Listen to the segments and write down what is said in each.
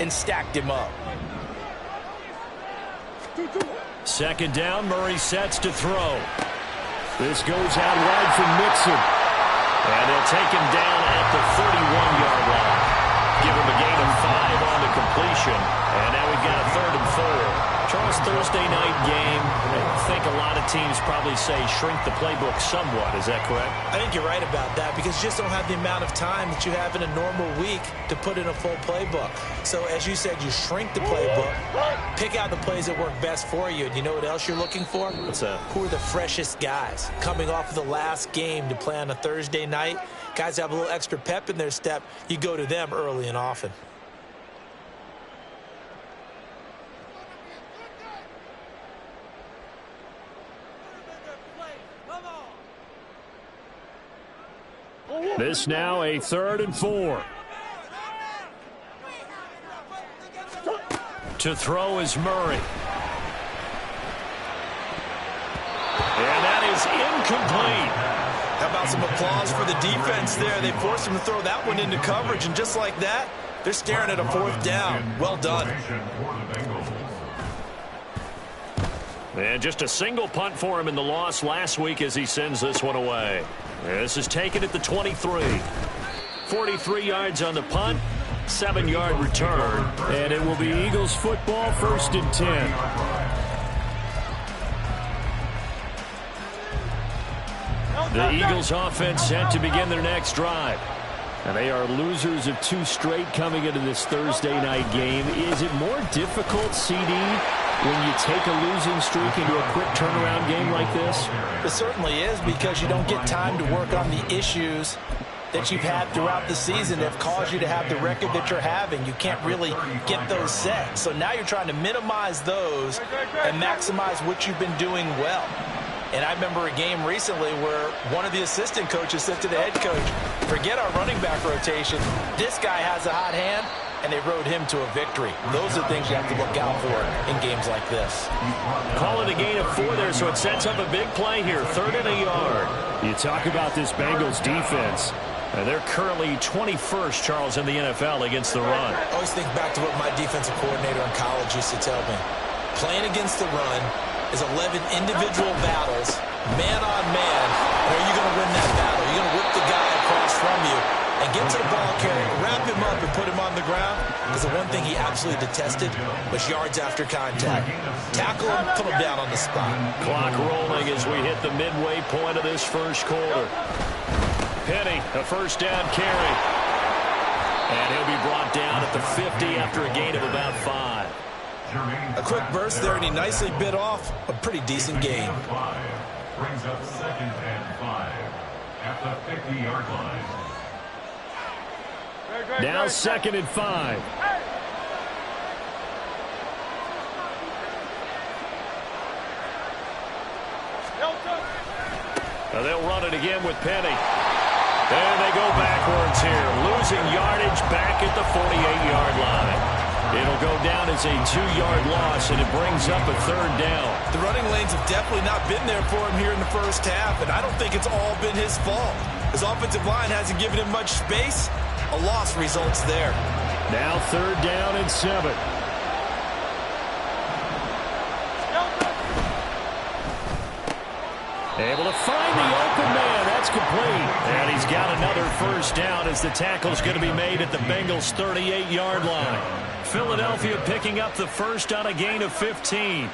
and stacked him up. Second down, Murray sets to throw. This goes out wide for Mixon. And they'll take him down at the 31-yard line. Give him a gain of 5 on the completion. And now we've got a 3rd and 4. Charles, Thursday night game, I think a lot of teams probably say shrink the playbook somewhat. Is that correct? I think you're right about that because you just don't have the amount of time that you have in a normal week to put in a full playbook. So as you said, you shrink the playbook, pick out the plays that work best for you. And you know what else you're looking for? What's that? Who are the freshest guys coming off of the last game to play on a Thursday night? Guys have a little extra pep in their step. You go to them early and often. This now a 3rd and 4. To throw is Murray. And that is incomplete. How about some applause for the defense there? They forced him to throw that one into coverage, and just like that, they're staring at a 4th down. Well done. And just a single punt for him in the loss last week as he sends this one away. This is taken at the 23. 43 yards on the punt, 7-yard return. And it will be Eagles football, 1st and 10. The Eagles offense set to begin their next drive. And they are losers of 2 straight coming into this Thursday night game. Is it more difficult, CD, when you take a losing streak into a quick turnaround game like this? It certainly is because you don't get time to work on the issues that you've had throughout the season that have caused you to have the record that you're having. You can't really get those set. So now you're trying to minimize those and maximize what you've been doing well. And I remember a game recently where one of the assistant coaches said to the head coach, forget our running back rotation. This guy has a hot hand, and they rode him to a victory. Those are things you have to look out for in games like this. Call it a gain of 4 there, so it sets up a big play here. 3rd and a yard. You talk about this Bengals defense. They're currently 21st, Charles, in the NFL against the run. I always think back to what my defensive coordinator in college used to tell me. Playing against the run is 11 individual battles, man on man. And are you going to win that battle? You're going to whip the guy across from you and get to the ball carrier, wrap him up, and put him on the ground. Because the one thing he absolutely detested was yards after contact. Tackle him, put him down on the spot. Clock rolling as we hit the midway point of this first quarter. Penny, a 1st down carry. And he'll be brought down at the 50 after a gain of about 5. A quick burst there, and he nicely bit off a pretty decent gain. Brings up 2nd and 5 at the 50-yard line. Now 2nd and 5. Now they'll run it again with Penny. And they go backwards here, losing yardage back at the 48-yard line. It'll go down as a 2-yard loss, and it brings up a 3rd down. The running lanes have definitely not been there for him here in the first half, and I don't think it's all been his fault. His offensive line hasn't given him much space. A loss results there. Now 3rd down and 7. Able to find the open man. That's complete. And he's got another 1st down as the tackle's going to be made at the Bengals' 38-yard line. Philadelphia picking up the 1st on a gain of 15.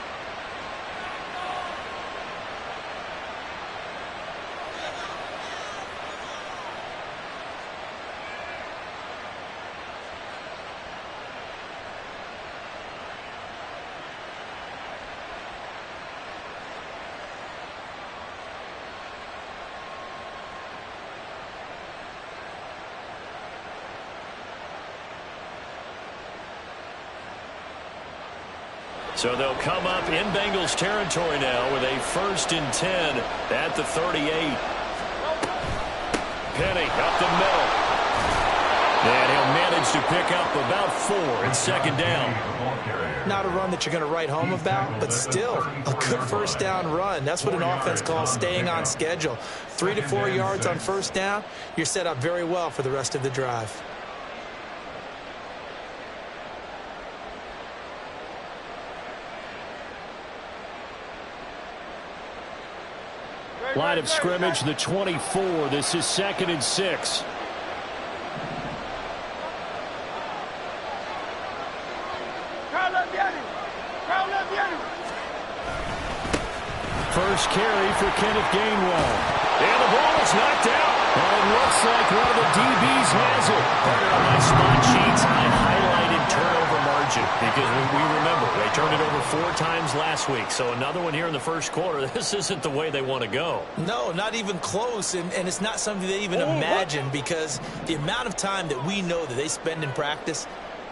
So they'll come up in Bengals territory now with a 1st and 10 at the 38. Penny up the middle. And he'll manage to pick up about 4 in 2nd down. Not a run that you're going to write home about, but still a good 1st down run. That's what an offense calls staying on schedule. 3 to 4 yards on 1st down, you're set up very well for the rest of the drive. Line of scrimmage, the 24. This is 2nd and 6. First carry for Kenneth Gainwell. And the ball is knocked out. And it looks like one of the DBs has it. On my spot sheets, I highlighted turnover margin because we remember they turned it over 4 times last week. So another one here in the first quarter. This isn't the way they want to go. No, not even close. And it's not something they even imagine, because the amount of time that we know that they spend in practice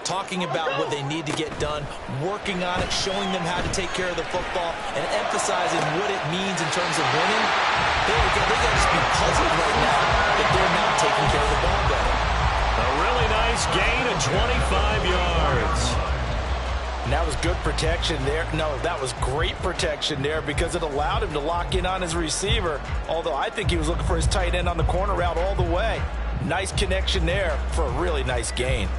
talking about what they need to get done, working on it, showing them how to take care of the football, and emphasizing what it means in terms of winning. They got to just be puzzled right now that they're not taking care of the ball better. A really nice gain of 25 yards. And that was good protection there. No, that was great protection there, because it allowed him to lock in on his receiver, although I think he was looking for his tight end on the corner route all the way. Nice connection there for a really nice gain.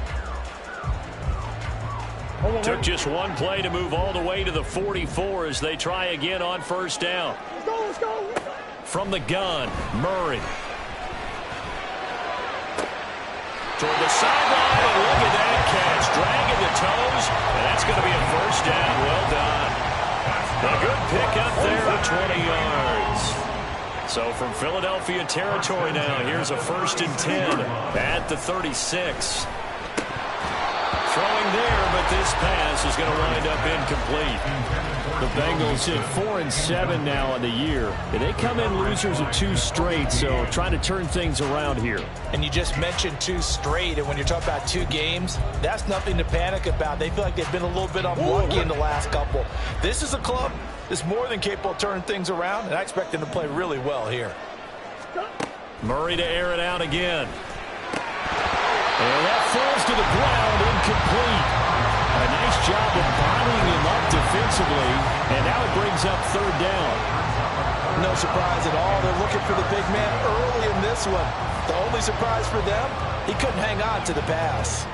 Took just one play to move all the way to the 44 as they try again on first down. Let's go. From the gun, Murray. Toward the sideline, and look at that catch. Dragging the toes, and that's going to be a first down. Well done. A good pick up there at 20 yards. So from Philadelphia territory now, here's a 1st and 10 at the 36. Throwing there, but this pass is going to wind up incomplete. The Bengals at 4-7 now on the year. And they come in losers of 2 straight, so trying to turn things around here. And you just mentioned 2 straight, and when you're talking about 2 games, that's nothing to panic about. They feel like they've been a little bit unlucky in the last couple. This is a club that's more than capable of turning things around, and I expect them to play really well here. Murray to air it out again. And that falls to the ground, incomplete. A nice job of bottling him up defensively, and now it brings up 3rd down. No surprise at all. They're looking for the big man early in this one. The only surprise for them, he couldn't hang on to the pass.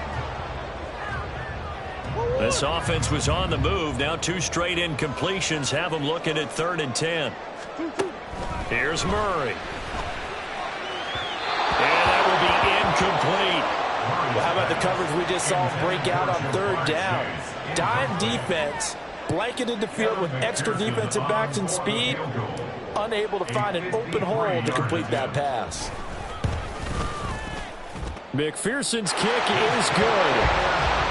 This offense was on the move. Now 2 straight incompletions have them looking at 3rd and 10. Here's Murray. And that will be incomplete. Well, how about the coverage we just saw break out on 3rd down? Dime defense, blanketed the field with extra defensive backs and speed, unable to find an open hole to complete that pass. McPherson's kick is good.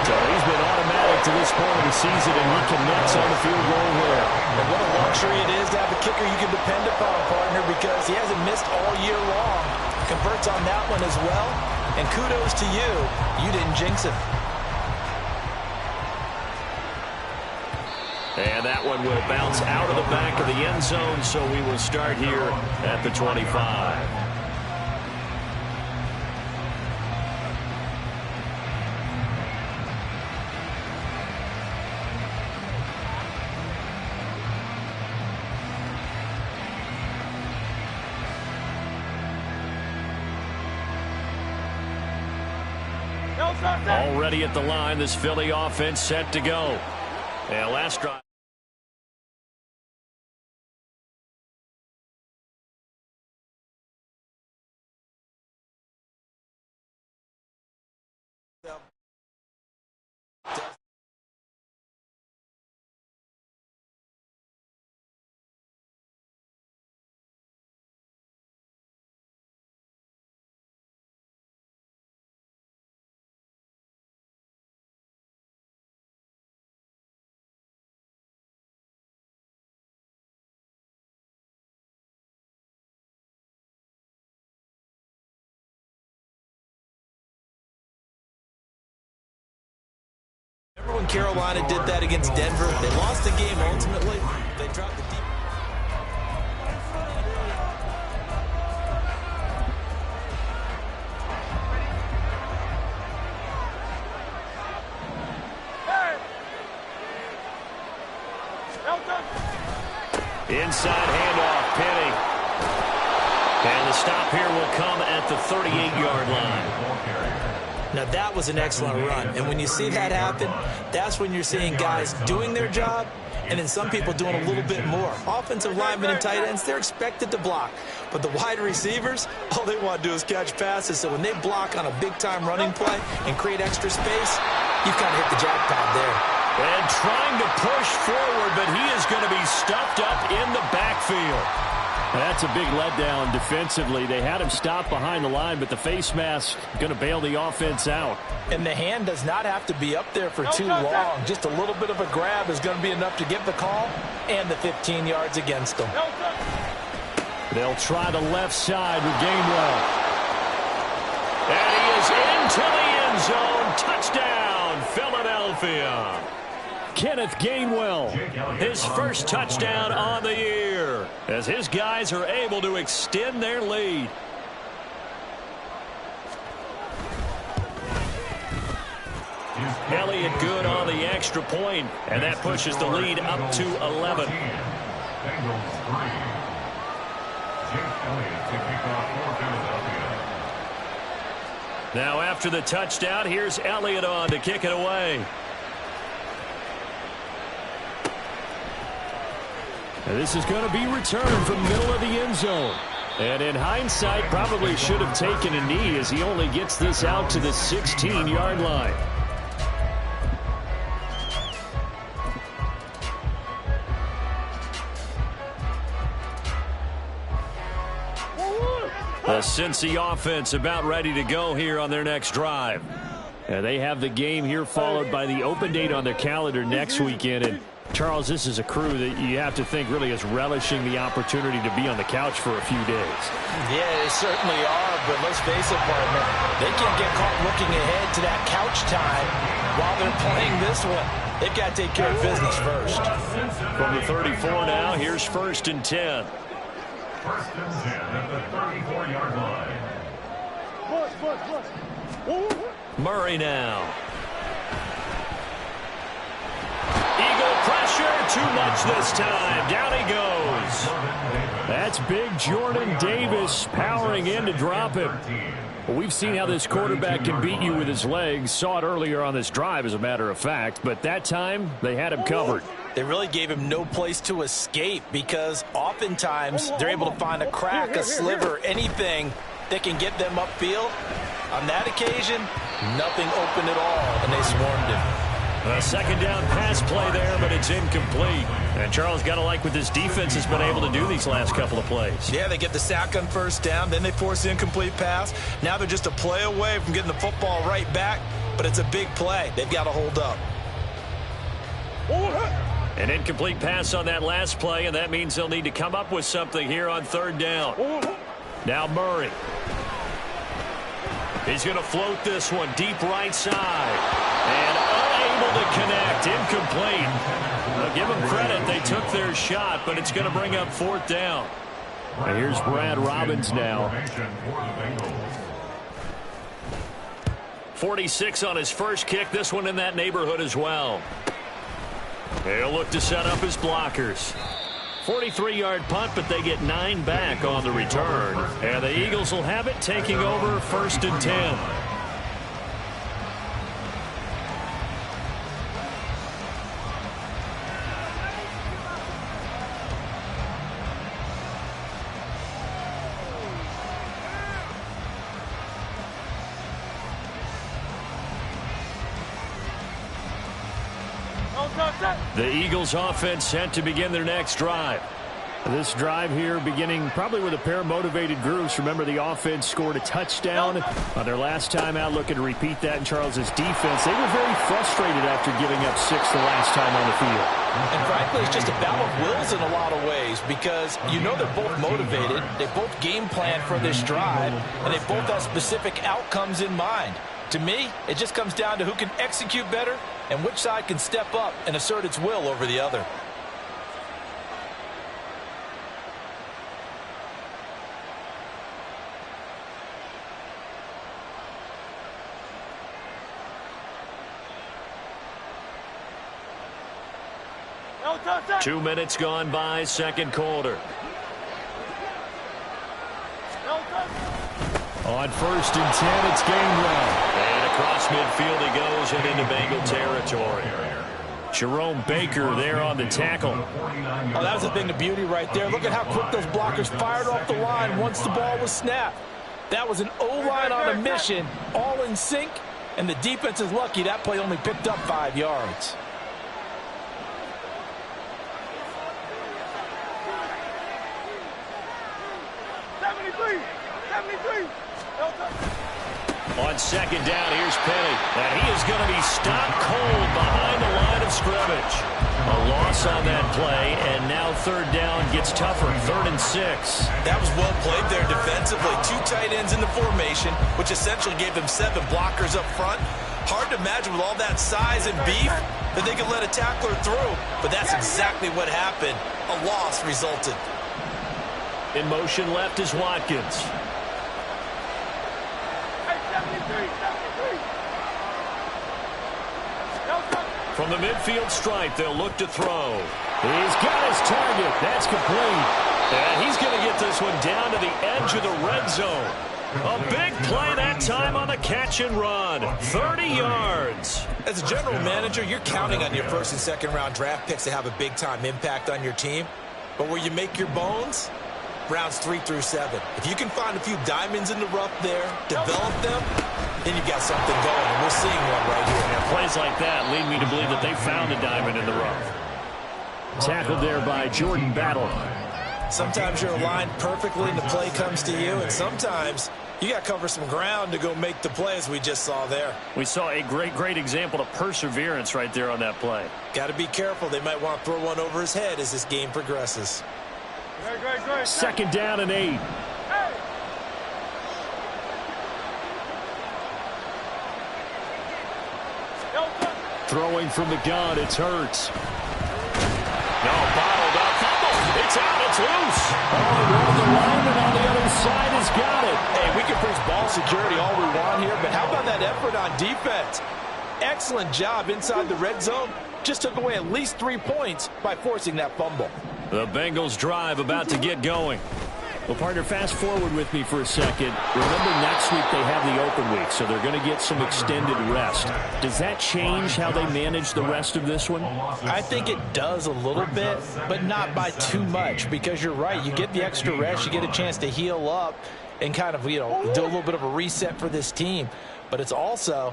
So he's been automatic to this point of the season, and he connects on the field goal there. And what a luxury it is to have a kicker you can depend upon, partner, because he hasn't missed all year long. Converts on that one as well. And kudos to you. You didn't jinx it. And that one will bounce out of the back of the end zone, so we will start here at the 25. Already at the line, this Philly offense set to go. And last drive. Remember when Carolina did that against Denver? They lost the game ultimately. They dropped the deep. Inside handoff, Penny. And the stop here will come at the 38-yard line. Now that was an excellent run. And when you see that happen, that's when you're seeing guys doing their job and then some people doing a little bit more. Offensive linemen and tight ends, they're expected to block. But the wide receivers, all they want to do is catch passes. So when they block on a big-time running play and create extra space, you've kind of hit the jackpot there. And trying to push forward, but he is going to be stuffed up in the backfield. That's a big letdown defensively. They had him stop behind the line, but the face mask going to bail the offense out. And the hand does not have to be up there for too long. Just a little bit of a grab is going to be enough to get the call and the 15 yards against them. They'll try the left side with Gainwell. And he is into the end zone. Touchdown, Philadelphia. Kenneth Gainwell, his first touchdown on the year, as his guys are able to extend their lead. Elliott good on the extra point, and that pushes the lead up to 11. Now after the touchdown, here's Elliott on to kick it away. And this is going to be returned from middle of the end zone. And in hindsight, probably should have taken a knee as he only gets this out to the 16-yard line. The Cincy offense about ready to go here on their next drive. And they have the game here followed by the open date on their calendar next weekend. And Charles, this is a crew that you have to think really is relishing the opportunity to be on the couch for a few days. Yeah, they certainly are, but let's face it, partner, they can't get caught looking ahead to that couch time while they're playing this one. They've got to take care of business first. From the 34 now, here's 1st and 10. 1st and 10 at the 34-yard line. Murray now. Eagle pressure, too much this time. Down he goes. That's big Jordan Davis powering in to drop him. Well, we've seen how this quarterback can beat you with his legs. Saw it earlier on this drive, as a matter of fact. But that time, they had him covered. They really gave him no place to escape because oftentimes they're able to find a crack, a sliver, anything that can get them upfield. On that occasion, nothing open at all, and they swarmed him. A second down pass play there, but it's incomplete. And Charles, got to like what this defense has been able to do these last couple of plays. Yeah, they get the sack on 1st down, then they force the incomplete pass. Now they're just a play away from getting the football right back, but it's a big play. They've got to hold up. An incomplete pass on that last play, and that means they'll need to come up with something here on 3rd down. Now Murray. He's going to float this one deep right side. And unable to connect. Incomplete. I'll give them credit. They took their shot, but it's going to bring up 4th down. And here's Brad Robbins now. 46 on his first kick. This one in that neighborhood as well. They'll look to set up his blockers. 43-yard punt, but they get 9 back on the return. And the Eagles will have it, taking over 1st and 10. The Eagles offense set to begin their next drive. This drive here beginning probably with a pair of motivated groups. Remember, the offense scored a touchdown on their last time out, looking to repeat that in Charles's defense. They were very frustrated after giving up 6 the last time on the field. And frankly, it's just a battle of wills in a lot of ways because you know they're both motivated. They both game plan for this drive, and they both have specific outcomes in mind. To me, it just comes down to who can execute better and which side can step up and assert its will over the other. No 2 minutes gone by, 2nd quarter. On 1st and 10, it's Gainwell. And across midfield he goes and into Bengal territory. Jerome Baker there on the tackle. Oh, that was a thing of beauty right there. Look at how quick those blockers fired off the line once the ball was snapped. That was an O-line on a mission, all in sync, and the defense is lucky that play only picked up 5 yards. On second down, here's Penny. And he is going to be stopped cold behind the line of scrimmage. A loss on that play, and now third down gets tougher. 3rd and 6. That was well played there defensively. 2 tight ends in the formation, which essentially gave them 7 blockers up front. Hard to imagine with all that size and beef that they could let a tackler through, but that's exactly what happened. A loss resulted. In motion left is Watkins. From the midfield stripe, they'll look to throw. He's got his target. That's complete. And he's going to get this one down to the edge of the red zone. A big play that time on the catch and run. 30 yards. As a general manager, you're counting on your first and second round draft picks to have a big-time impact on your team. But where you make your bones, rounds 3 through 7. If you can find a few diamonds in the rough there, develop them, then you've got something going, and we're seeing one right here. And plays like that lead me to believe that they found a diamond in the rough. Tackled there by Jordan Battle. Sometimes you're aligned perfectly and the play comes to you, and sometimes you got to cover some ground to go make the play, as we just saw there. We saw a great example of perseverance right there on that play. Got to be careful. They might want to throw one over his head as this game progresses. Second down and 8. Throwing from the gun, it's Hurts. No, bottled up. Fumble. It's out. It's loose. Oh, one of the linemen on the other side has got it. Hey, we can preach ball security all we want here, but how about that effort on defense? Excellent job inside the red zone. Just took away at least 3 points by forcing that fumble. The Bengals drive about to get going. Well, partner, fast forward with me for a second. Remember, next week they have the open week, so they're going to get some extended rest. Does that change how they manage the rest of this one? I think it does a little bit, but not by too much, because you're right. You get the extra rest, you get a chance to heal up and kind of, do a little bit of a reset for this team. But it's also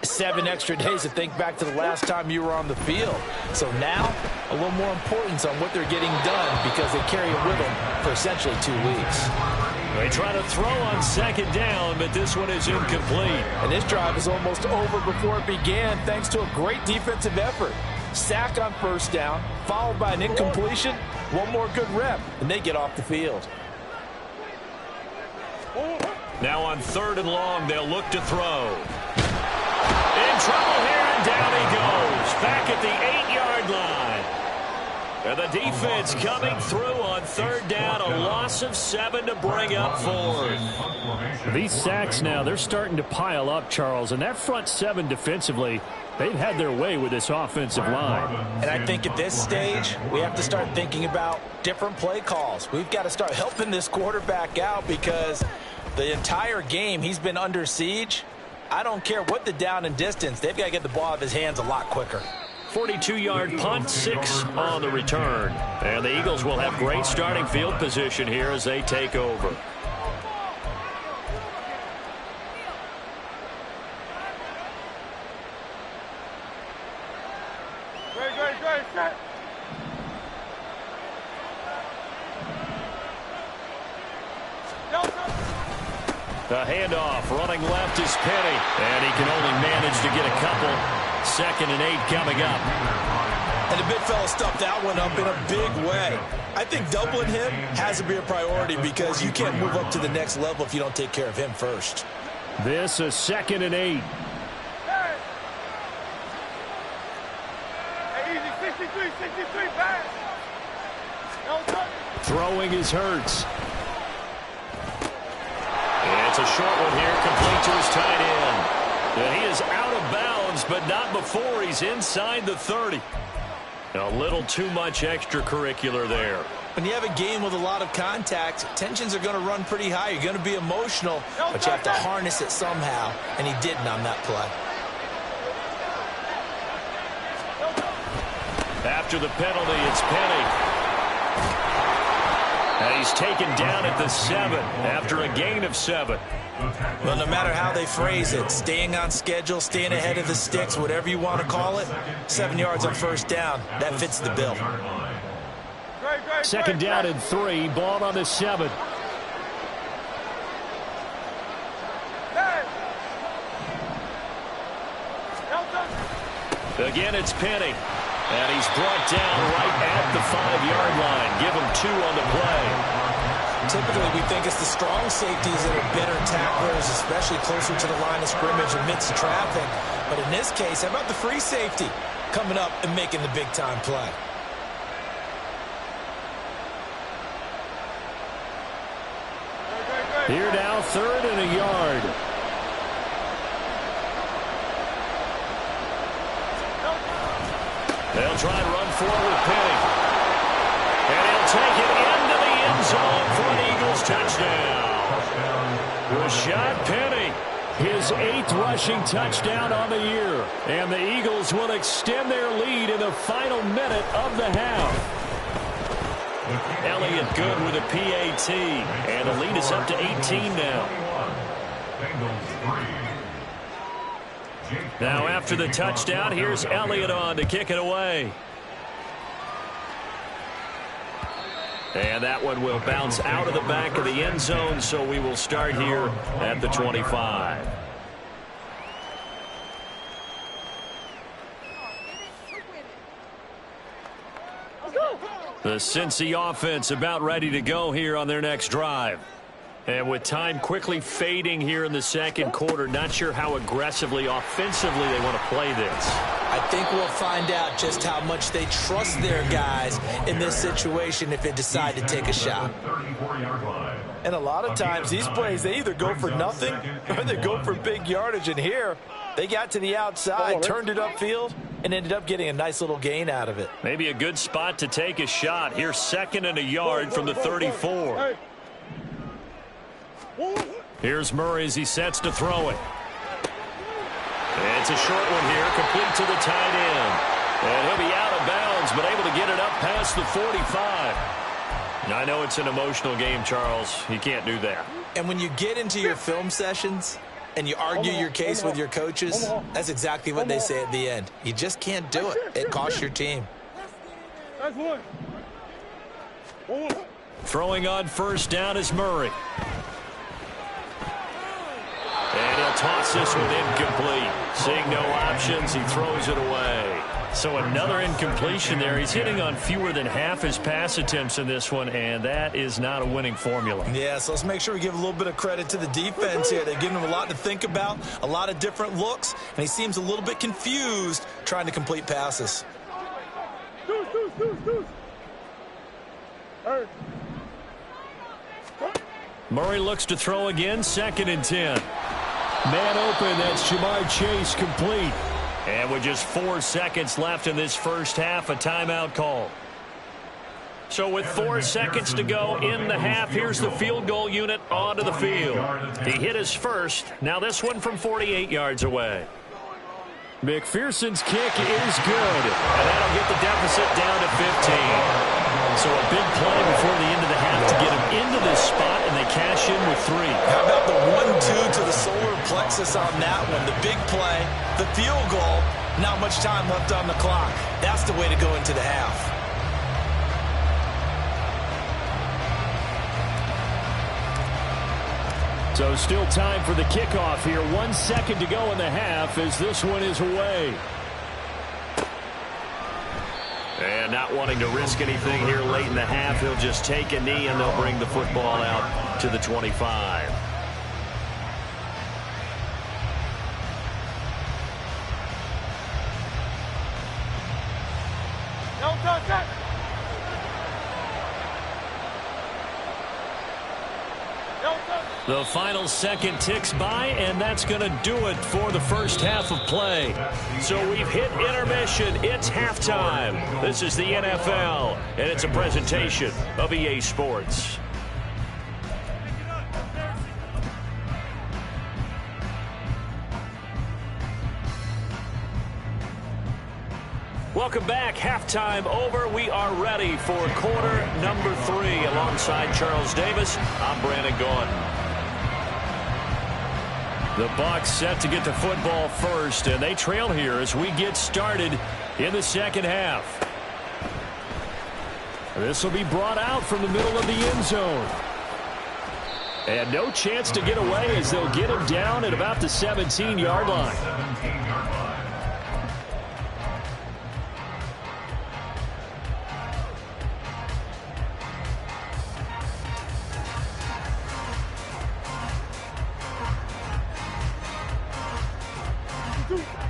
7 extra days to think back to the last time you were on the field. So now, a little more importance on what they're getting done because they carry it with them for essentially 2 weeks. They try to throw on second down, but this one is incomplete. And this drive is almost over before it began thanks to a great defensive effort. Sack on first down, followed by an incompletion, one more good rep, and they get off the field. Now on 3rd and long, they'll look to throw. In trouble here, and down he goes. Back at the 8-yard line. And the defense coming through on 3rd down. A loss of 7 to bring up 4th. These sacks now, they're starting to pile up, Charles. And that front 7 defensively, they've had their way with this offensive line. And I think at this stage, we have to start thinking about different play calls. We've got to start helping this quarterback out because the entire game he's been under siege. I don't care what the down and distance. They've got to get the ball out of his hands a lot quicker. 42-yard punt, 6 on the return. And the Eagles will have great starting field position here as they take over. The handoff, running left is Penny, and he can only manage to get a couple. 2nd and 8 coming up. And the big fella stuffed that one up in a big way. I think doubling him has to be a priority because you can't move up to the next level if you don't take care of him first. This is 2nd and 8. Throwing is Hurts. It's a short one here, complete to his tight end. And he is out of bounds, but not before he's inside the 30. A little too much extracurricular there. When you have a game with a lot of contact, tensions are going to run pretty high. You're going to be emotional, but you have to harness it somehow, and he didn't on that play. After the penalty, it's Penny. And he's taken down at the 7 after a gain of 7. Well, no matter how they phrase it, staying on schedule, staying ahead of the sticks, whatever you want to call it, 7 yards on first down, that fits the bill. Second down and 3, ball on the 7. Again, it's Penny. And he's brought down right at the 5-yard line. Give him 2 on the play. Typically, we think it's the strong safeties that are better tacklers, especially closer to the line of scrimmage amidst traffic. But in this case, how about the free safety coming up and making the big-time play? Here now, 3rd and a yard. They'll try and run forward with Penny. And he'll take it into the end zone for an Eagles touchdown. Rashad Penny, his 8th rushing touchdown on the year. And the Eagles will extend their lead in the final minute of the half. Elliott good with a PAT. And the lead is up to 18 now. Now after the touchdown, here's Elliott on to kick it away. And that one will bounce out of the back of the end zone, so we will start here at the 25. The Cincy offense about ready to go here on their next drive. And with time quickly fading here in the second quarter, not sure how aggressively, offensively they want to play this. I think we'll find out just how much they trust their guys in this situation if they decide to take a shot. And a lot of times these plays, they either go for nothing or they go for big yardage. And here, they got to the outside, turned it upfield, and ended up getting a nice little gain out of it. Maybe a good spot to take a shot. Here's 2nd and a yard from the 34. Here's Murray as he sets to throw it. It's a short one here, complete to the tight end. And he'll be out of bounds, but able to get it up past the 45. I know it's an emotional game, Charles. You can't do that. And when you get into your film sessions and you argue your case with your coaches, that's exactly what they say at the end. You just can't do it. It costs your team. Throwing on first down is Murray. And he'll toss this one incomplete. Seeing no options, he throws it away. So another incompletion there. He's hitting on fewer than half his pass attempts in this one, and that is not a winning formula. Yeah, so let's make sure we give a little bit of credit to the defense here. They're giving him a lot to think about, a lot of different looks, and he seems a little bit confused trying to complete passes. Murray looks to throw again, 2nd and 10. Man open, that's Jamar Chase complete. And with just 4 seconds left in this first half, a timeout call. So with 4 seconds to go in the half, here's the field goal unit onto the field. He hit his first. Now this one from 48 yards away. McPherson's kick is good. And that'll get the deficit down to 15. So a big play before the end of the half to get him into this spot, and they cash in with 3. How about the 1-2 to the solar plexus on that one? The big play, the field goal, not much time left on the clock. That's the way to go into the half. So still time for the kickoff here. 1 second to go in the half as this one is away. And not wanting to risk anything here late in the half, he'll just take a knee and they'll bring the football out to the 25. The final second ticks by, and that's going to do it for the first half of play. So we've hit intermission. It's halftime. This is the NFL, and it's a presentation of EA Sports. Welcome back. Halftime over. We are ready for quarter number 3. Alongside Charles Davis, I'm Brandon Gordon. The Bucs set to get the football first, and they trail here as we get started in the second half. This will be brought out from the middle of the end zone. And no chance to get away as they'll get him down at about the 17-yard line.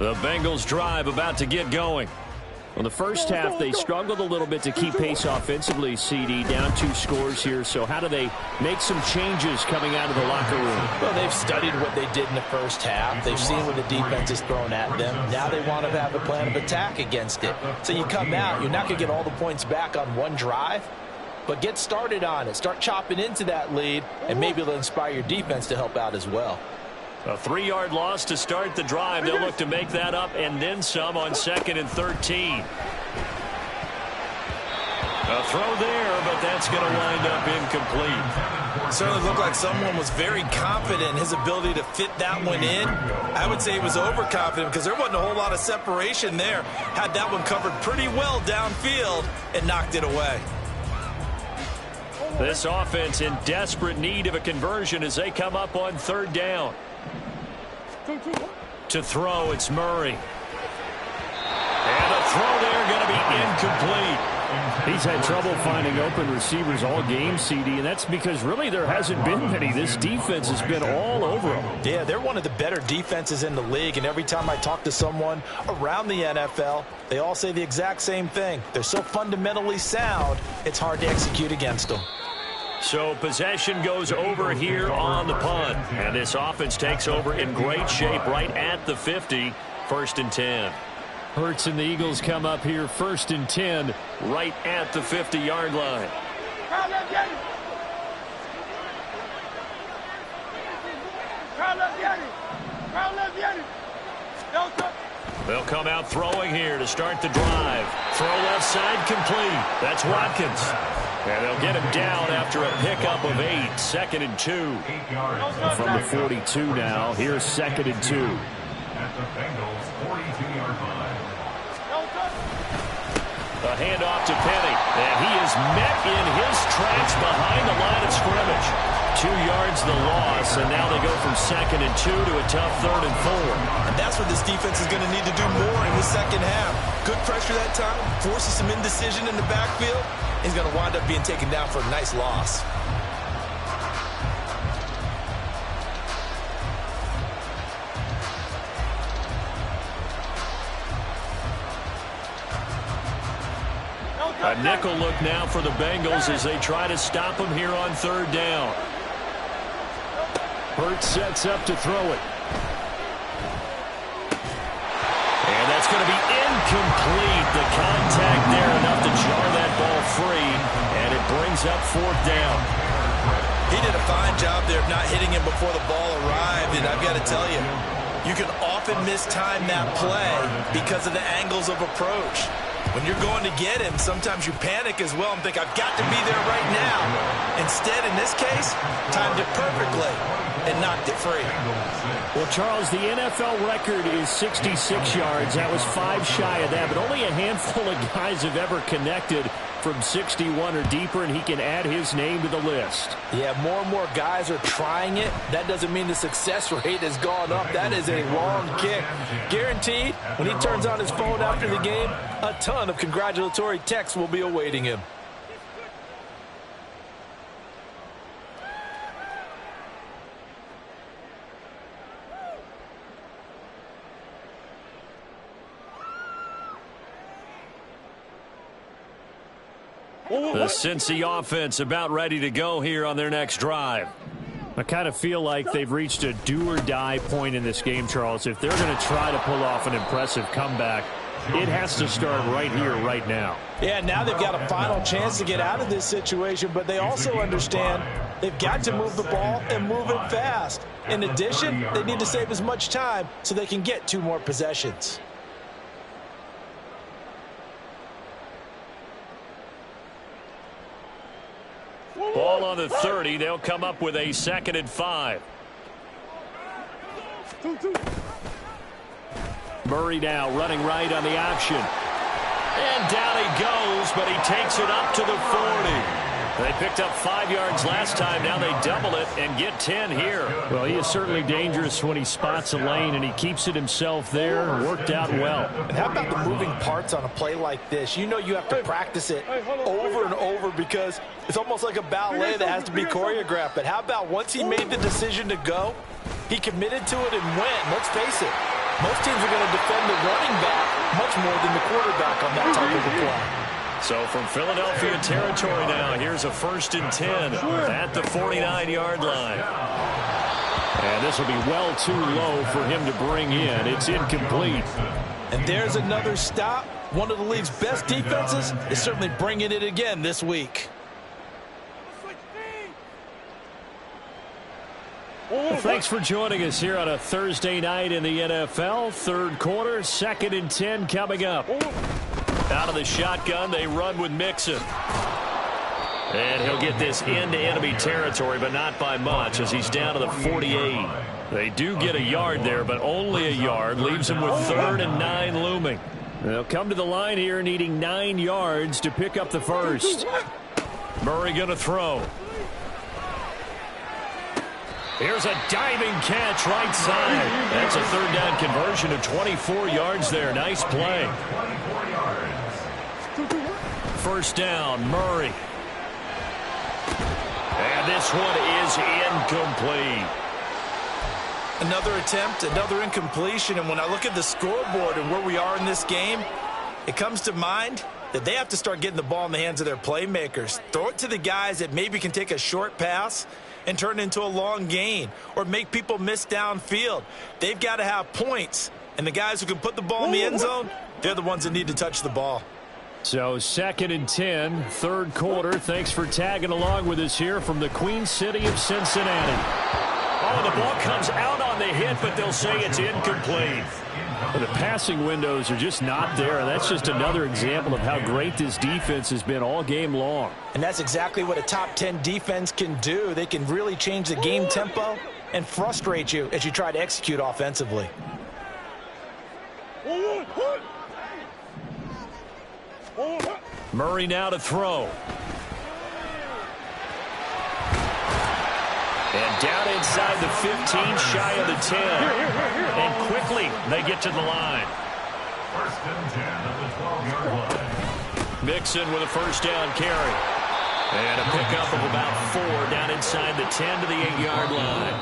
The Bengals drive about to get going. Well, the first half, they struggled a little bit to keep pace offensively, CD, down 2 scores here. So how do they make some changes coming out of the locker room? Well, they've studied what they did in the first half. They've seen what the defense is throwing at them. Now they want to have a plan of attack against it. So you come out, you're not going to get all the points back on one drive, but get started on it. Start chopping into that lead, and maybe it'll inspire your defense to help out as well. A 3-yard loss to start the drive. They'll look to make that up and then some on 2nd and 13. A throw there, but that's going to wind up incomplete. Certainly looked like someone was very confident in his ability to fit that one in. I would say he was overconfident because there wasn't a whole lot of separation there. Had that one covered pretty well downfield and knocked it away. This offense in desperate need of a conversion as they come up on 3rd down. To throw, it's Murray. And a throw there going to be incomplete. He's had trouble finding open receivers all game, CD, and that's because really there hasn't been many. This defense has been all over them. Yeah, they're one of the better defenses in the league, and every time I talk to someone around the NFL, they all say the exact same thing. They're so fundamentally sound, it's hard to execute against them. So possession goes over here on the punt. And this offense takes over in great shape right at the 50. 1st and 10. Hurts and the Eagles come up here 1st and 10 right at the 50-yard line. They'll come out throwing here to start the drive. Throw left side complete. That's Watkins. And they'll get him down after a pickup of 8. 2nd and 2. From the 42 now. Here's 2nd and 2. At the Bengals 42-yard line. A handoff to Penny. And he is met in his tracks behind the line of scrimmage. 2 yards the loss, and now they go from 2nd and 2 to a tough 3rd and 4. And that's what this defense is going to need to do more in the second half. Good pressure that time, forces some indecision in the backfield. He's going to wind up being taken down for a nice loss. A nickel look now for the Bengals as they try to stop him here on 3rd down. Hurts sets up to throw it. And that's going to be incomplete. The contact there enough to jar that ball free. And it brings up 4th down. He did a fine job there of not hitting him before the ball arrived. And I've got to tell you, you can often mistime that play because of the angles of approach. When you're going to get him, sometimes you panic as well and think, I've got to be there right now. Instead, in this case, timed it perfectly and knocked it free. Well, Charles, the NFL record is 66 yards. That was 5 shy of that, but only a handful of guys have ever connected from 61 or deeper, and he can add his name to the list. Yeah, more and more guys are trying it. That doesn't mean the success rate has gone up. That is a long kick. Guaranteed, when he turns on his phone after the game, a ton of congratulatory texts will be awaiting him. The Cincy offense about ready to go here on their next drive. I kind of feel like they've reached a do-or-die point in this game, Charles. If they're going to try to pull off an impressive comeback, it has to start right here, right now. Yeah, now they've got a final chance to get out of this situation, but they also understand they've got to move the ball and move it fast. In addition, they need to save as much time so they can get 2 more possessions. Ball on the 30. They'll come up with a 2nd and 5. Murray now running right on the option. And down he goes, but he takes it up to the 40. They picked up 5 yards last time. Now they double it and get 10 here. Well, he is certainly dangerous when he spots a lane, and he keeps it himself there. Worked out well. And how about the moving parts on a play like this? You know you have to practice it over and over because it's almost like a ballet that has to be choreographed. But how about once he made the decision to go, he committed to it and went. Let's face it, most teams are going to defend the running back much more than the quarterback on that type of a play. So from Philadelphia territory now, here's a 1st and 10 at the 49-yard line. And this will be well too low for him to bring in. It's incomplete. And there's another stop. One of the league's best defenses is certainly bringing it again this week. Well, thanks for joining us here on a Thursday night in the NFL. 3rd quarter, 2nd and 10 coming up. Out of the shotgun, they run with Mixon. And he'll get this into enemy territory, but not by much as he's down to the 48. They do get a yard there, but only a yard. Leaves him with 3rd and 9 looming. They'll come to the line here needing 9 yards to pick up the first. Murray going to throw. Here's a diving catch right side. That's a 3rd down conversion of 24 yards there. Nice play. 1st down, Murray. And this one is incomplete. Another attempt, another incompletion. And when I look at the scoreboard and where we are in this game, it comes to mind that they have to start getting the ball in the hands of their playmakers. Throw it to the guys that maybe can take a short pass and turn it into a long gain or make people miss downfield. They've got to have points. And the guys who can put the ball in the end zone, they're the ones that need to touch the ball. So 2nd and 10, 3rd quarter. Thanks for tagging along with us here from the Queen City of Cincinnati. Oh, the ball comes out on the hit, but they'll say it's incomplete. Well, the passing windows are just not there. And that's just another example of how great this defense has been all game long. And that's exactly what a top 10 defense can do. They can really change the game tempo and frustrate you as you try to execute offensively. Murray now to throw. And down inside the 15, shy of the 10. And quickly, they get to the line. 1st and 10 at the 12-yard line. Mixon with a 1st down carry. And a pickup of about 4 down inside the 10 to the 8-yard line.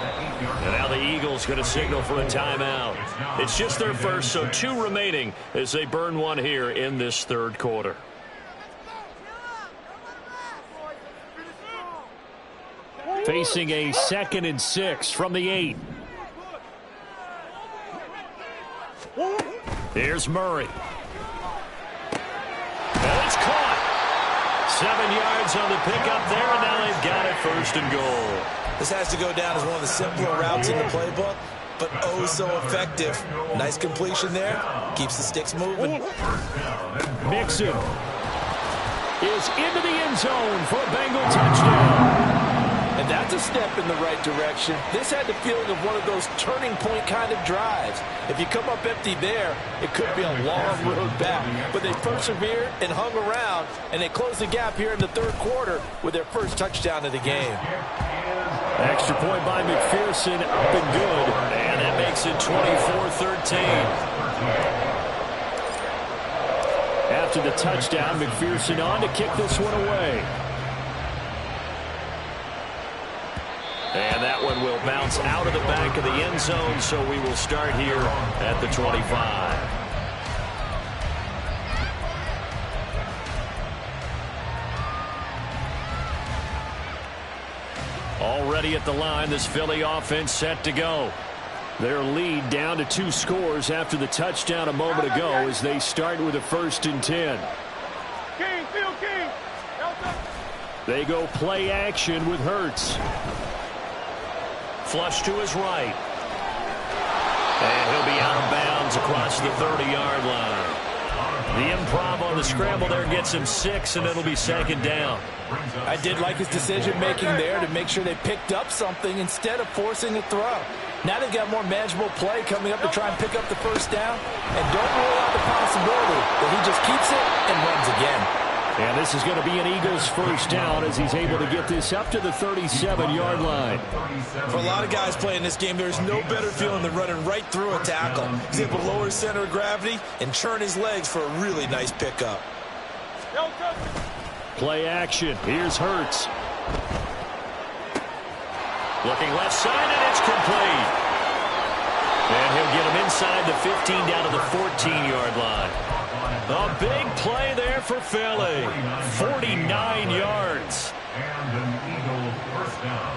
And now the Eagles going to signal for a timeout. It's just their first, so 2 remaining as they burn one here in this 3rd quarter. Facing a 2nd and 6 from the 8. Here's Murray. And it's caught. 7 yards on the pickup there, and now they've got it 1st and goal. This has to go down as one of the simpler routes in the playbook, but oh so effective. Nice completion there. Keeps the sticks moving. Mixon is into the end zone for a Bengal touchdown. And that's a step in the right direction. This had the feeling of one of those turning point kind of drives. If you come up empty there, it could be a long road back. But they persevered and hung around, and they closed the gap here in the 3rd quarter with their first touchdown of the game. Extra point by McPherson, up and good. And that makes it 24-13. After the touchdown, McPherson on to kick this one away. And that one will bounce out of the back of the end zone, so we will start here at the 25. Already at the line, this Philly offense set to go. Their lead down to 2 scores after the touchdown a moment ago as they start with a 1st and 10. They go play action with Hurts. Flush to his right. And he'll be out of bounds across the 30-yard line. The improv on the scramble there gets him 6, and it'll be second down. I did like his decision-making there to make sure they picked up something instead of forcing a throw. Now they've got more manageable play coming up to try and pick up the first down. And don't rule out the possibility that he just keeps it and runs again. And this is going to be an Eagles first down as he's able to get this up to the 37-yard line. For a lot of guys playing this game, there's no better feeling than running right through a tackle. He's able to lower his center of gravity and churn his legs for a really nice pickup. Play action. Here's Hurts. Looking left side, and it's complete. And he'll get him inside the 15 down to the 14-yard line. A big play there for Philly. 49 yards. And an Eagle first down.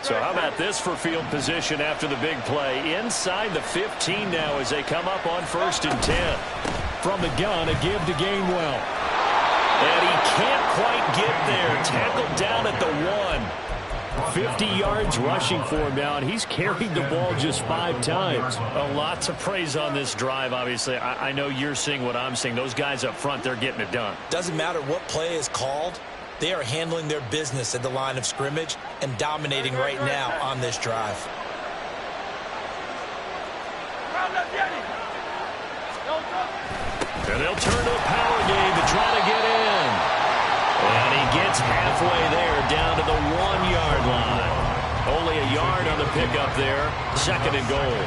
So how about this for field position after the big play? Inside the 15 now as they come up on 1st and 10. From the gun, a give to Gainwell. And he can't quite get there. Tackled down at the 1. 50 yards rushing for him now, and he's carried the ball just 5 times. A lot to praise on this drive, obviously. I know you're seeing what I'm seeing. Those guys up front, they're getting it done. Doesn't matter what play is called. They are handling their business at the line of scrimmage and dominating right now on this drive. And they'll turn to a power game to try to get in. And he gets halfway there down to the 1-yard line. Only a yard on the pickup there. 2nd and goal.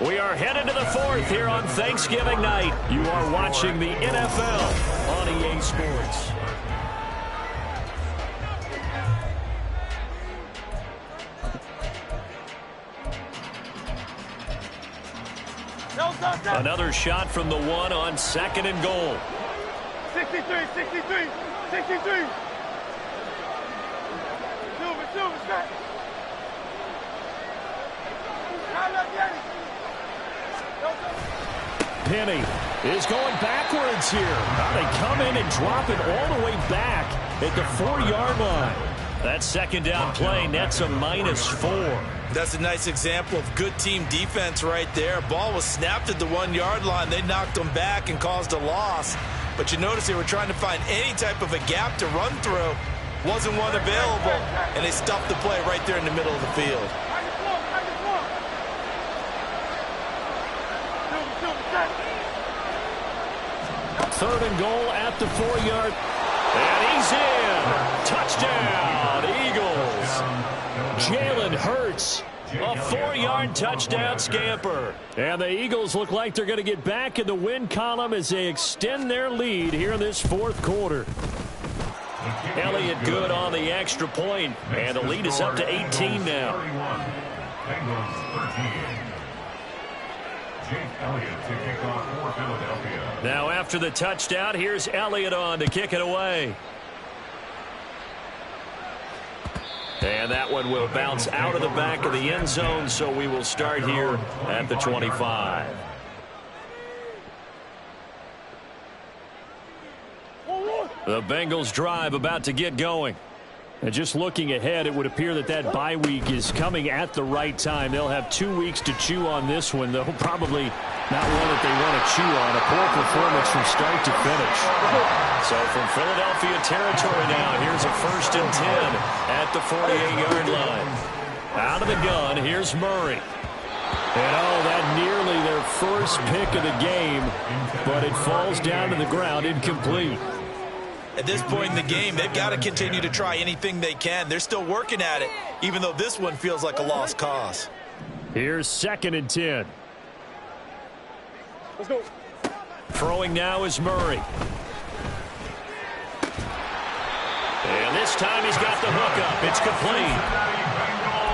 We are headed to the 4th here on Thanksgiving night. You are watching the NFL on EA Sports. Another shot from the 1 on 2nd and goal. 63. Silver, set. Penny is going backwards here. They come in and drop it all the way back at the 4-yard line. That 2nd down play nets a -4. That's a nice example of good team defense right there. Ball was snapped at the 1-yard line. They knocked them back and caused a loss. But you notice they were trying to find any type of a gap to run through. Wasn't one available, and they stuffed the play right there in the middle of the field. 3rd and goal at the 4-yard. And he's in. Touchdown, Eagles. Jalen Hurts. A 4-yard touchdown scamper. And the Eagles look like they're going to get back in the win column as they extend their lead here in this 4th quarter. Elliott good on the extra point, and the lead is up to 18 now. Bengals 13. Jake Elliott to kick off for Philadelphia. Now after the touchdown, here's Elliott on to kick it away. And that one will bounce out of the back of the end zone, so we will start here at the 25. The Bengals drive about to get going. And just looking ahead, it would appear that that bye week is coming at the right time. They'll have 2 weeks to chew on this one, though probably not one that they want to chew on. A poor performance from start to finish. So from Philadelphia territory now, here's a 1st and 10 at the 48-yard line. Out of the gun, here's Murray. And that nearly their first pick of the game, but it falls down to the ground incomplete. At this point in the game, they've got to continue to try anything they can. They're still working at it, even though this one feels like a lost cause. Here's 2nd and 10. Let's go. Throwing now is Murray. And this time he's got the hook up. It's complete.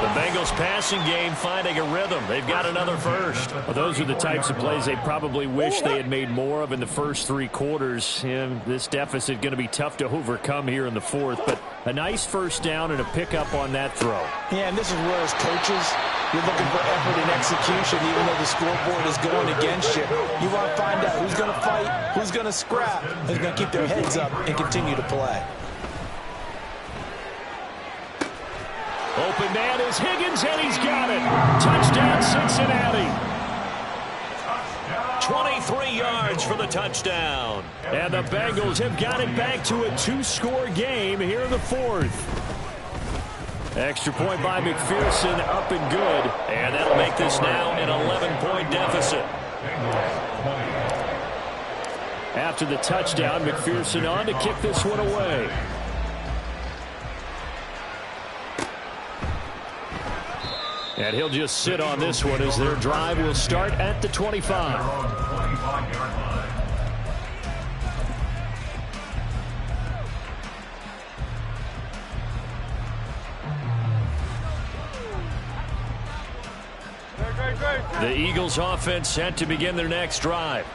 The Bengals passing game finding a rhythm. They've got another first. Well, those are the types of plays they probably wish they had made more of in the first 3 quarters. And this deficit going to be tough to overcome here in the fourth. But a nice first down and a pickup on that throw. Yeah, and this is where as coaches, you're looking for effort and execution even though the scoreboard is going against you. You want to find out who's going to fight, who's going to scrap, who's going to keep their heads up and continue to play. Open man is Higgins, and he's got it. Touchdown, Cincinnati. 23 yards for the touchdown. And the Bengals have got it back to a 2-score game here in the fourth. Extra point by McPherson, up and good. And that'll make this now an 11-point deficit. After the touchdown, McPherson on to kick this one away. And he'll just sit on this one as their drive will start at the 25. The Eagles offense set to begin their next drive.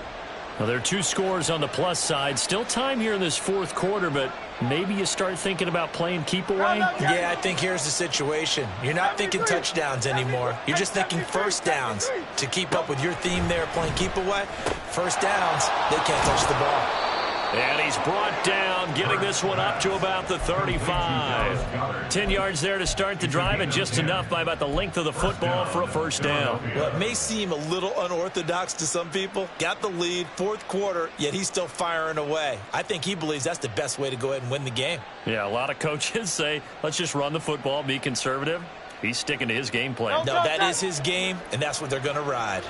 Well, there are 2 scores on the plus side. Still time here in this fourth quarter, but maybe you start thinking about playing keep away? Yeah, I think here's the situation. You're not thinking touchdowns anymore. You're just thinking first downs. To keep up with your theme there, playing keep away, first downs, they can't touch the ball. And he's brought down, getting this one up to about the 35. 10 yards there to start the drive, and just enough by about the length of the football for a first down. Well, it may seem a little unorthodox to some people. Got the lead, fourth quarter, yet he's still firing away. I think he believes that's the best way to go ahead and win the game. Yeah, a lot of coaches say, let's just run the football, be conservative. He's sticking to his game plan. No, that is his game, and that's what they're going to ride.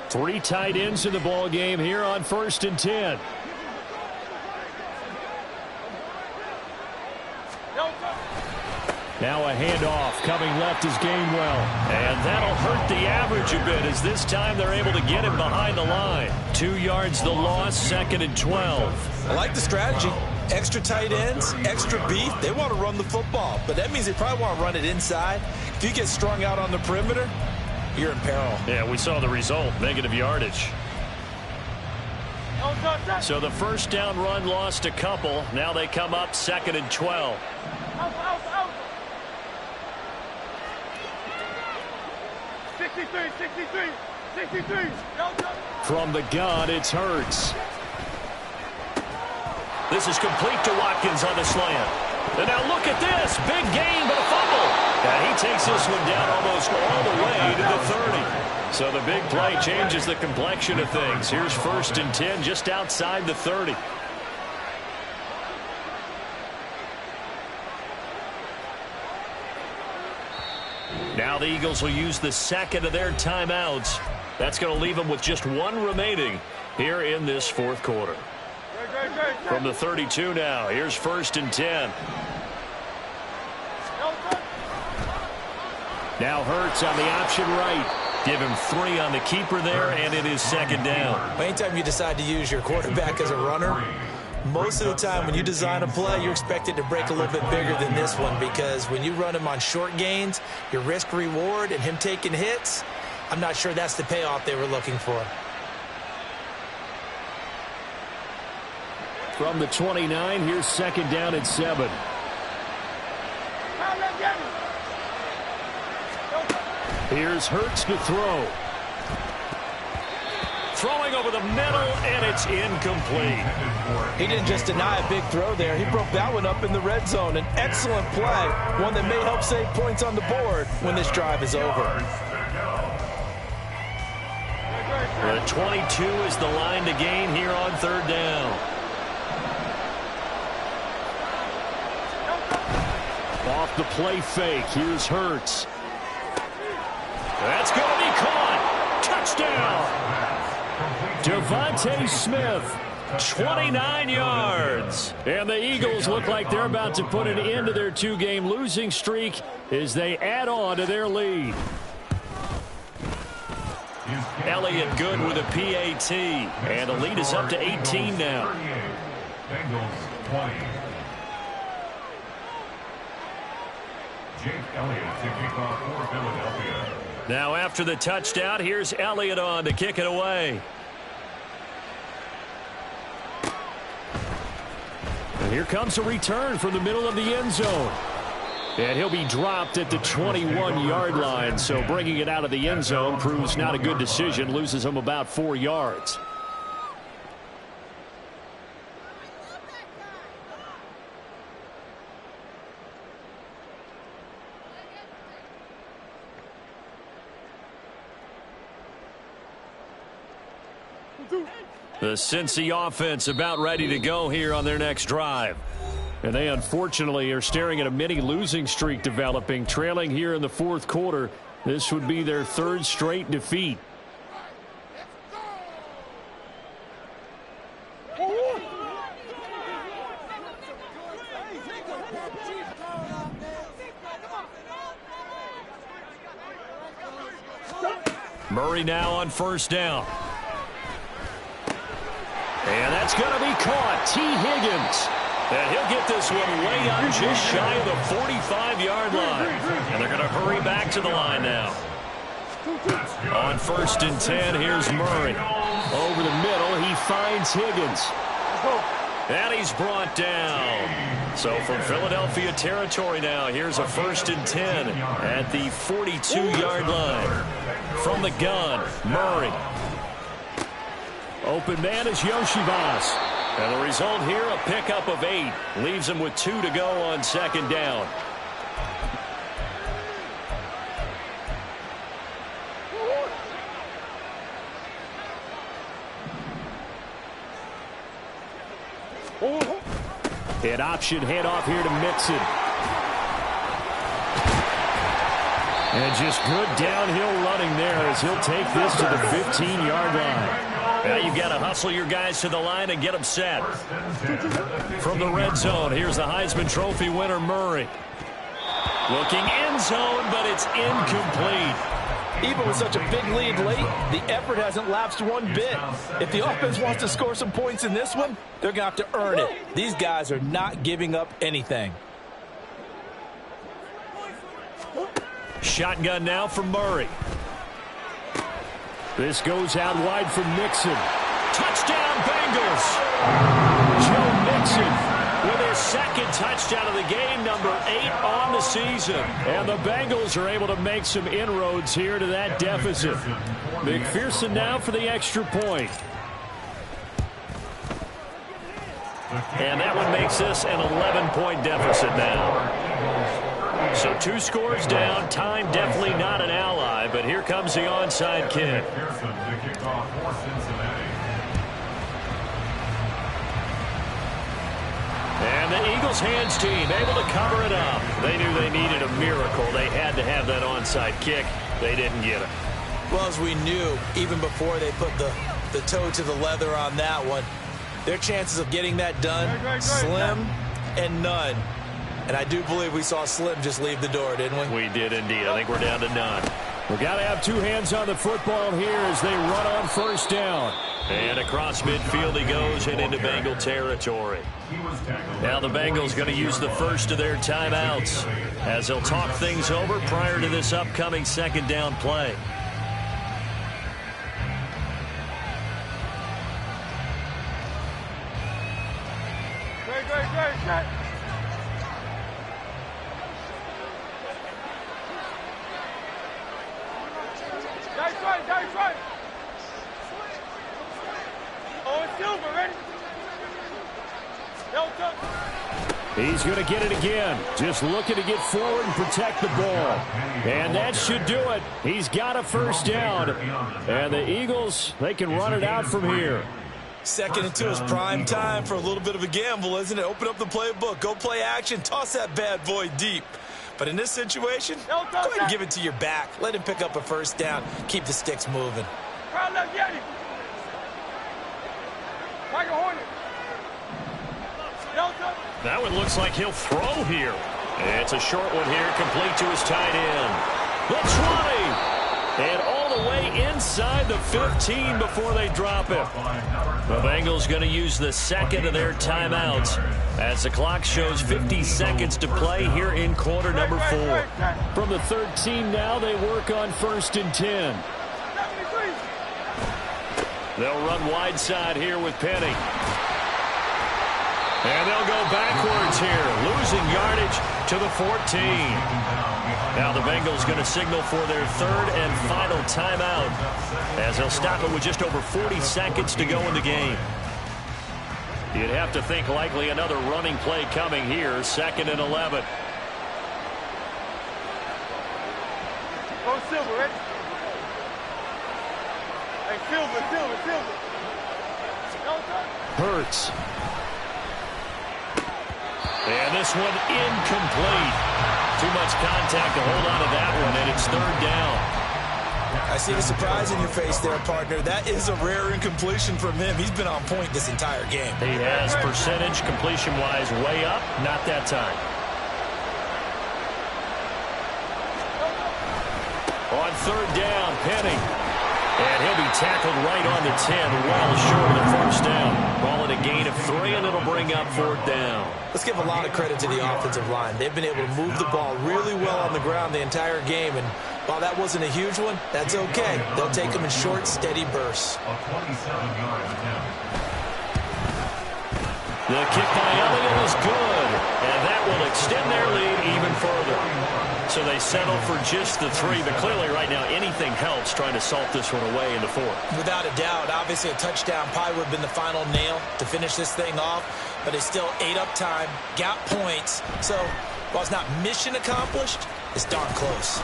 3 tight ends in the ball game here on 1st and 10. Now a handoff coming left is Gainwell. And that'll hurt the average a bit as this time they're able to get him behind the line. 2 yards the loss, 2nd and 12. I like the strategy. Extra tight ends, extra beef. They want to run the football, but that means they probably want to run it inside. If you get strung out on the perimeter, you're in peril. Yeah, we saw the result, negative yardage. So the first down run lost a couple. Now they come up 2nd and 12. Out. 63. From the gun, it's Hurts. This is complete to Watkins on the slant. And now look at this. Big gain, but a fumble. And he takes this one down almost all the way to the 30. So the big play changes the complexion of things. Here's 1st and 10 just outside the 30. Now the Eagles will use the second of their timeouts. That's going to leave them with just 1 remaining here in this fourth quarter. From the 32 now, here's 1st and 10. Now Hurts on the option right. Give him 3 on the keeper there, and it is 2nd down. Anytime you decide to use your quarterback as a runner, most of the time when you design a play, you're expected to break a little bit bigger than this one, because when you run him on short gains, your risk-reward and him taking hits, I'm not sure that's the payoff they were looking for. From the 29, here's 2nd down and 7. Here's Hurts to throw. Throwing over the middle, and it's incomplete. He didn't just deny a big throw there. He broke that one up in the red zone. An excellent play, one that may help save points on the board when this drive is over. The 22 is the line to gain here on 3rd down. Off the play fake, here's Hurts. That's going to be caught. Touchdown. Devontae Smith. 29 yards. And the Eagles look like they're about to put an end to their 2-game losing streak as they add on to their lead. Elliott good with a PAT. And the lead is up to 18 now. Bengals 20. Jake Elliott to kick off for Philadelphia. Now after the touchdown, here's Elliott on to kick it away. And here comes a return from the middle of the end zone. And he'll be dropped at the 21-yard line. So bringing it out of the end zone proves not a good decision. Loses him about 4 yards. The Cincy offense about ready to go here on their next drive. And they unfortunately are staring at a mini losing streak developing, trailing here in the fourth quarter. This would be their third straight defeat. Murray now on first down. And that's going to be caught. T. Higgins. And he'll get this one way up just shy of the 45-yard line. And they're going to hurry back to the line now. On first and 10, here's Murray. Over the middle, he finds Higgins. And he's brought down. So from Philadelphia territory now, here's a first and 10 at the 42-yard line. From the gun, Murray. Open man is Yoshivas. And the result here, a pickup of 8. Leaves him with 2 to go on second down. An option handoff here to Mixon. And just good downhill running there as he'll take this to the 15-yard line. Now you've got to hustle your guys to the line and get them set. From the red zone, here's the Heisman Trophy winner, Murray. Looking end zone, but it's incomplete. Even with such a big lead late, the effort hasn't lapsed one bit. If the offense wants to score some points in this one, they're going to have to earn it. These guys are not giving up anything. Shotgun now from Murray. This goes out wide from Mixon. Touchdown, Bengals. Joe Mixon with his second touchdown of the game, number 8 on the season. And the Bengals are able to make some inroads here to that deficit. McPherson now for the extra point. And that one makes this an 11-point deficit now. So 2 scores down. Time definitely not an ally, but here comes the onside kick. And the Eagles hands team able to cover it up. They knew they needed a miracle. They had to have that onside kick. They didn't get it. Well, as we knew, even before they put the toe to the leather on that one, their chances of getting that done, slim and none. And I do believe we saw Slim just leave the door, didn't we? We did indeed. I think we're down to none. We've got to have 2 hands on the football here as they run on first down. And across midfield he goes and into Bengal territory. Now the Bengals going to use the first of their timeouts as they'll talk things over prior to this upcoming second down play. Great. Nice right. Oh, Silver, ready? He's going to get it again. Just looking to get forward and protect the ball. And that should do it. He's got a first down. And the Eagles, they can run it out from here. Second and 2 is prime time for a little bit of a gamble, isn't it? Open up the playbook. Go play action. Toss that bad boy deep. But in this situation, go ahead and give it to your back. Let him pick up a first down. Keep the sticks moving. That one looks like he'll throw here. It's a short one here, complete to his tight end. The 20. And all all the way inside the 15 before they drop him. The Bengals going to use the second of their timeouts as the clock shows 50 seconds to play here in quarter number 4. From the 13 now, they work on 1st and 10. They'll run wide side here with Penny. And they'll go backwards here, losing yardage to the 14. Now the Bengals going to signal for their 3rd and final timeout as they'll stop it with just over 40 seconds to go in the game. You'd have to think likely another running play coming here, 2nd and 11. Go Silver, ready? Hey, Silver. Hurts. And this one incomplete. Too much contact to hold on to that one, and it's 3rd down. I see the surprise in your face there, partner. That is a rare incompletion from him. He's been on point this entire game. He has percentage completion-wise way up, not that time. On 3rd down, Penny. And he'll be tackled right on the 10, well short of the 1st down. Call it a gain of 3, and it'll bring up 4th down. Let's give a lot of credit to the offensive line. They've been able to move the ball really well on the ground the entire game, and while that wasn't a huge one, that's okay. They'll take them in short, steady bursts. The kick by Elliott is good, and that will extend their lead even further. So they settle for just the 3, but clearly right now anything helps trying to salt this one away in the 4th. Without a doubt, obviously a touchdown probably would have been the final nail to finish this thing off, but they still ate up time, got points. So while it's not mission accomplished, it's darn close.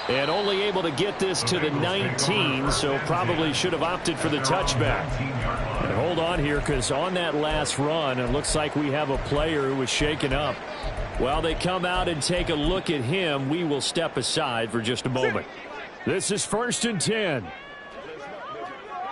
And only able to get this to the 19, so probably should have opted for the touchback. And hold on here, because on that last run, it looks like we have a player who was shaken up. While they come out and take a look at him, we will step aside for just a moment. This is 1st and 10.